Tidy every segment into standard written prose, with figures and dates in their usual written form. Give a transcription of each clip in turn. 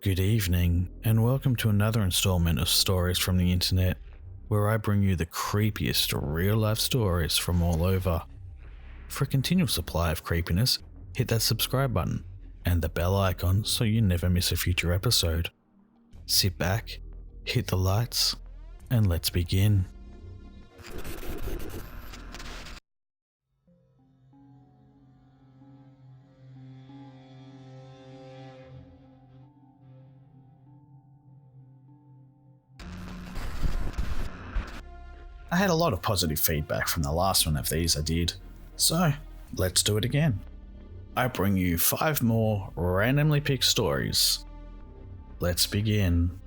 Good evening, and welcome to another installment of Stories from the Internet, where I bring you the creepiest real-life stories from all over. For a continual supply of creepiness, hit that subscribe button and the bell icon so you never miss a future episode. Sit back, hit the lights, and let's begin. I had a lot of positive feedback from the last one of these I did, so let's do it again. I bring you 5 more randomly picked stories. Let's begin.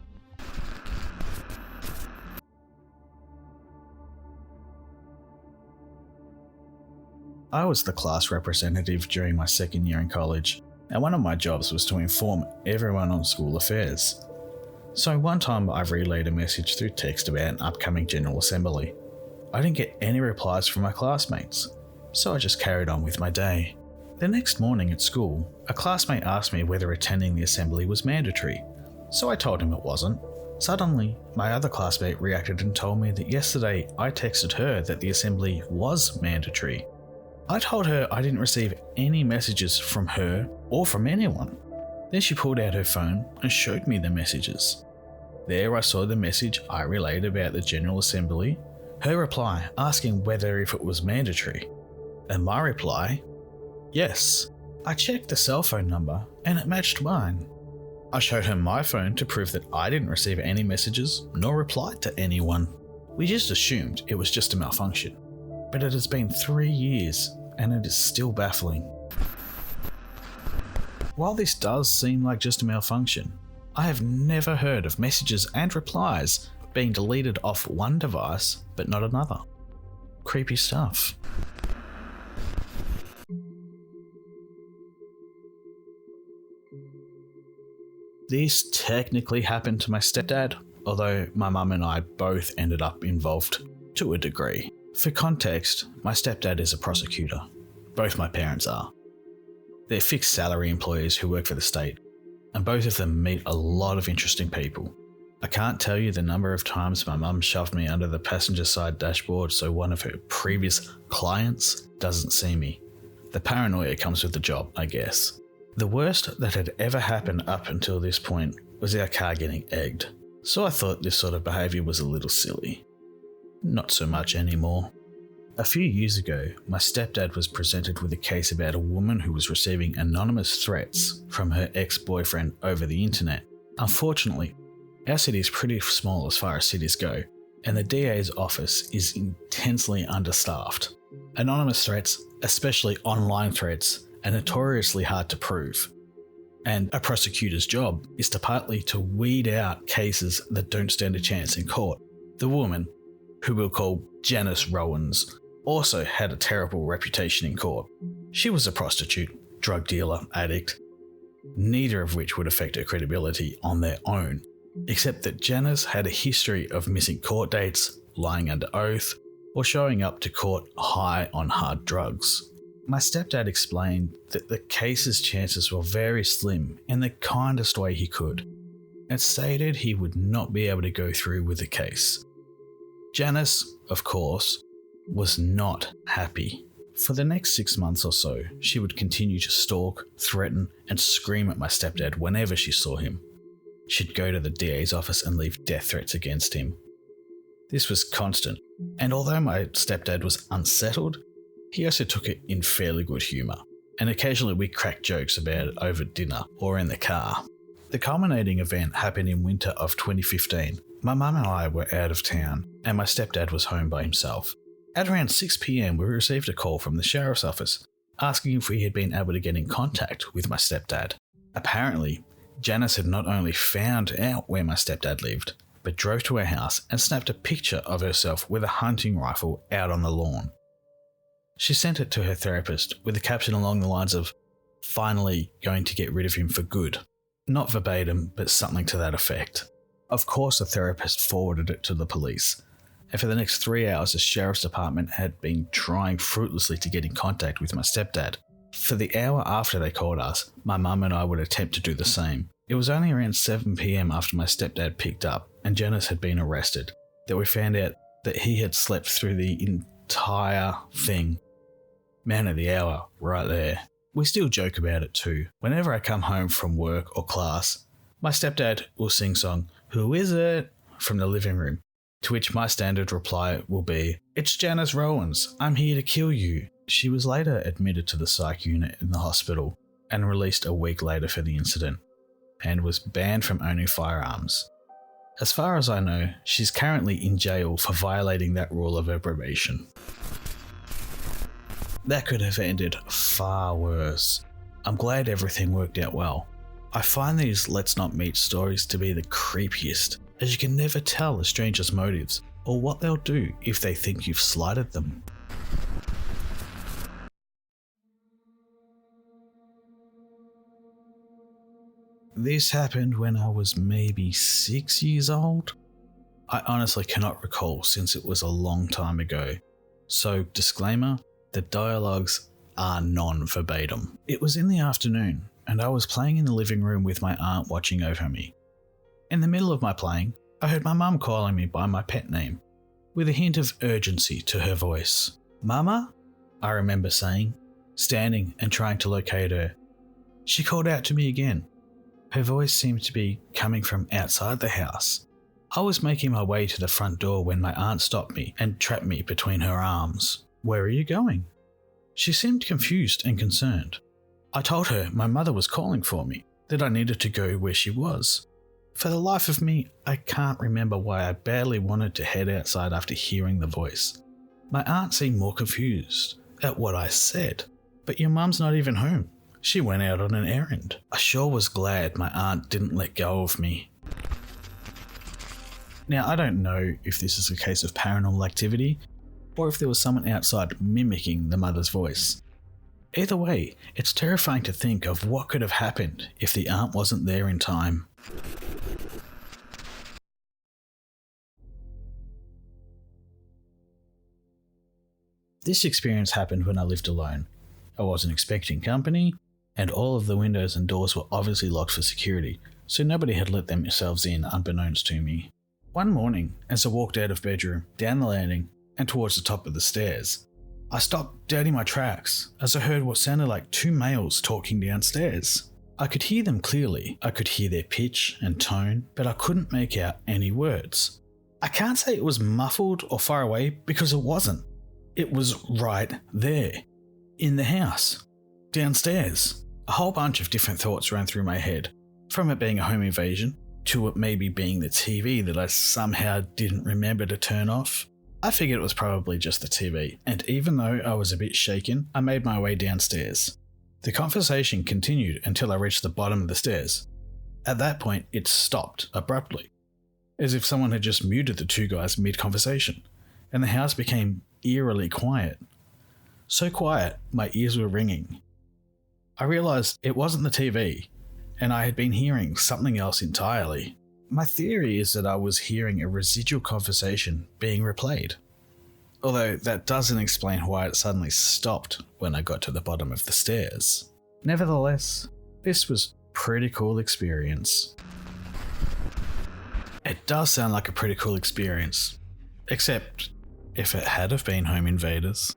I was the class representative during my second year in college, and one of my jobs was to inform everyone on school affairs. So one time I relayed a message through text about an upcoming General Assembly. I didn't get any replies from my classmates, so I just carried on with my day. The next morning at school, a classmate asked me whether attending the assembly was mandatory, so I told him it wasn't. Suddenly, my other classmate reacted and told me that yesterday I texted her that the assembly was mandatory. I told her I didn't receive any messages from her or from anyone. Then she pulled out her phone and showed me the messages. There I saw the message I relayed about the General Assembly, her reply asking whether if it was mandatory, and my reply, yes. I checked the cell phone number and it matched mine. I showed her my phone to prove that I didn't receive any messages nor replied to anyone. We just assumed it was just a malfunction, but it has been 3 years and it is still baffling. While this does seem like just a malfunction, I have never heard of messages and replies being deleted off one device but not another. Creepy stuff. This technically happened to my stepdad, although my mum and I both ended up involved to a degree. For context, my stepdad is a prosecutor. Both my parents are. They're fixed salary employees who work for the state, and both of them meet a lot of interesting people. I can't tell you the number of times my mum shoved me under the passenger side dashboard so one of her previous clients doesn't see me. The paranoia comes with the job, I guess. The worst that had ever happened up until this point was our car getting egged, so I thought this sort of behaviour was a little silly. Not so much anymore. A few years ago, my stepdad was presented with a case about a woman who was receiving anonymous threats from her ex-boyfriend over the internet. Unfortunately, our city is pretty small as far as cities go, and the DA's office is intensely understaffed. Anonymous threats, especially online threats, are notoriously hard to prove. And a prosecutor's job is partly to weed out cases that don't stand a chance in court. The woman, who we'll call Janice Rowans, also had a terrible reputation in court. She was a prostitute, drug dealer, addict, neither of which would affect her credibility on their own, except that Janice had a history of missing court dates, lying under oath, or showing up to court high on hard drugs. My stepdad explained that the case's chances were very slim in the kindest way he could, and stated he would not be able to go through with the case. Janice, of course, was not happy. For the next 6 months or so, she would continue to stalk, threaten, and scream at my stepdad whenever she saw him. She'd go to the DA's office and leave death threats against him. This was constant, and although my stepdad was unsettled, he also took it in fairly good humour, and occasionally we cracked jokes about it over dinner or in the car. The culminating event happened in winter of 2015. My mum and I were out of town, and my stepdad was home by himself. At around 6 p.m, we received a call from the sheriff's office asking if we had been able to get in contact with my stepdad. Apparently, Janice had not only found out where my stepdad lived, but drove to her house and snapped a picture of herself with a hunting rifle out on the lawn. She sent it to her therapist with a caption along the lines of, "Finally going to get rid of him for good." Not verbatim, but something to that effect. Of course, the therapist forwarded it to the police, and for the next 3 hours the sheriff's department had been trying fruitlessly to get in contact with my stepdad. For the hour after they called us, my mum and I would attempt to do the same, It was only around 7 PM after my stepdad picked up and Janice had been arrested that we found out that he had slept through the entire thing. Man of the hour, right there. We still joke about it too. Whenever I come home from work or class, my stepdad will sing song, "Who is it?" from the living room, to which my standard reply will be, "It's Janice Rowans, I'm here to kill you." She was later admitted to the psych unit in the hospital and released a week later for the incident, and was banned from owning firearms. As far as I know, she's currently in jail for violating that rule of her probation. That could have ended far worse. I'm glad everything worked out well. I find these let's not meet stories to be the creepiest, as you can never tell a stranger's motives or what they'll do if they think you've slighted them. This happened when I was maybe 6 years old. I honestly cannot recall since it was a long time ago. So, disclaimer, the dialogues are non-verbatim. It was in the afternoon, and I was playing in the living room with my aunt watching over me. In the middle of my playing, I heard my mum calling me by my pet name, with a hint of urgency to her voice. "Mama?" I remember saying, standing and trying to locate her. She called out to me again. Her voice seemed to be coming from outside the house. I was making my way to the front door when my aunt stopped me and trapped me between her arms. "Where are you going?" She seemed confused and concerned. I told her my mother was calling for me, that I needed to go where she was. For the life of me, I can't remember why I barely wanted to head outside after hearing the voice. My aunt seemed more confused at what I said. "But your mum's not even home. She went out on an errand." I sure was glad my aunt didn't let go of me. Now, I don't know if this is a case of paranormal activity, or if there was someone outside mimicking the mother's voice. Either way, it's terrifying to think of what could have happened if the aunt wasn't there in time. This experience happened when I lived alone. I wasn't expecting company, and all of the windows and doors were obviously locked for security, so nobody had let themselves in unbeknownst to me. One morning, as I walked out of bedroom, down the landing, and towards the top of the stairs, I stopped dead in my tracks as I heard what sounded like two males talking downstairs. I could hear them clearly. I could hear their pitch and tone, but I couldn't make out any words. I can't say it was muffled or far away because it wasn't. It was right there, in the house, downstairs. A whole bunch of different thoughts ran through my head, from it being a home invasion to it maybe being the TV that I somehow didn't remember to turn off. I figured it was probably just the TV, and even though I was a bit shaken, I made my way downstairs. The conversation continued until I reached the bottom of the stairs. At that point, it stopped abruptly, as if someone had just muted the two guys mid-conversation, and the house became eerily quiet. So quiet, my ears were ringing. I realised it wasn't the TV, and I had been hearing something else entirely. My theory is that I was hearing a residual conversation being replayed, although that doesn't explain why it suddenly stopped when I got to the bottom of the stairs. Nevertheless, this was a pretty cool experience. It does sound like a pretty cool experience, except if it had have been home invaders.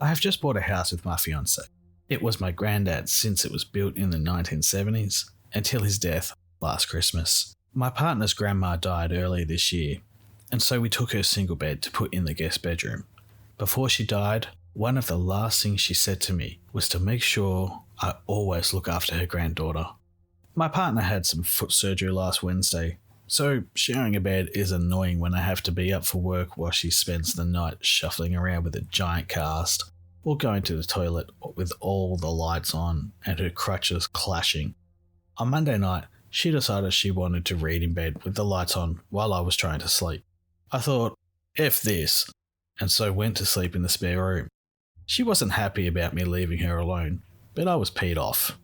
I have just bought a house with my fiance. It was my granddad's since it was built in the 1970s, until his death last Christmas. My partner's grandma died earlier this year, and so we took her single bed to put in the guest bedroom. Before she died, one of the last things she said to me was to make sure I always look after her granddaughter. My partner had some foot surgery last Wednesday, so sharing a bed is annoying when I have to be up for work while she spends the night shuffling around with a giant cast, or going to the toilet with all the lights on and her crutches clashing. On Monday night, she decided she wanted to read in bed with the lights on while I was trying to sleep. I thought, F this, and so went to sleep in the spare room. She wasn't happy about me leaving her alone, but I was peed off.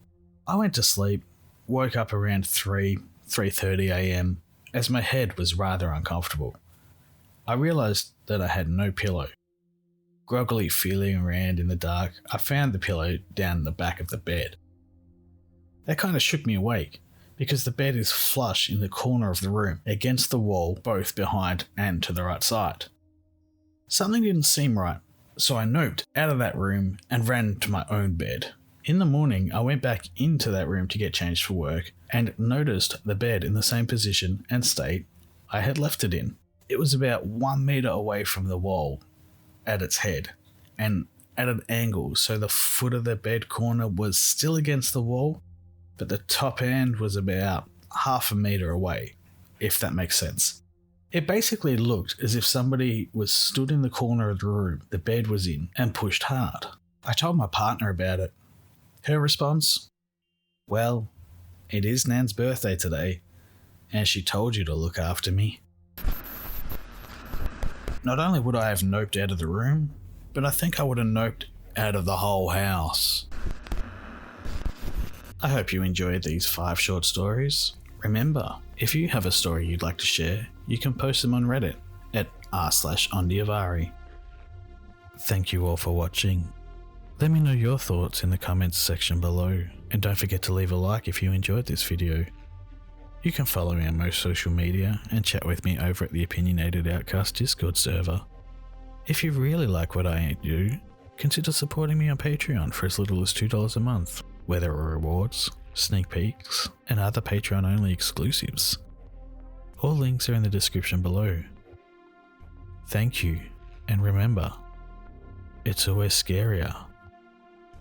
I went to sleep, woke up around 3:30 a.m, as my head was rather uncomfortable. I realised that I had no pillow. Groggily feeling around in the dark, I found the pillow down the back of the bed. That kind of shook me awake, because the bed is flush in the corner of the room, against the wall, both behind and to the right side. Something didn't seem right, so I noped out of that room and ran to my own bed. In the morning, I went back into that room to get changed for work and noticed the bed in the same position and state I had left it in. It was about 1 meter away from the wall at its head and at an angle, so the foot of the bed corner was still against the wall, but the top end was about half a meter away, if that makes sense. It basically looked as if somebody was stood in the corner of the room the bed was in and pushed hard. I told my partner about it. Her response? Well, it is Nan's birthday today, and she told you to look after me. Not only would I have noped out of the room, but I think I would have noped out of the whole house. I hope you enjoyed these 5 short stories. Remember, if you have a story you'd like to share, you can post them on Reddit at r/ondiavari. Thank you all for watching. Let me know your thoughts in the comments section below, and don't forget to leave a like if you enjoyed this video. You can follow me on most social media and chat with me over at the Opinionated Outcast Discord server. If you really like what I do, consider supporting me on Patreon for as little as $2 a month, where there are rewards, sneak peeks, and other Patreon-only exclusives. All links are in the description below. Thank you, and remember, it's always scarier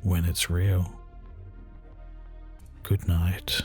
when it's real. Good night.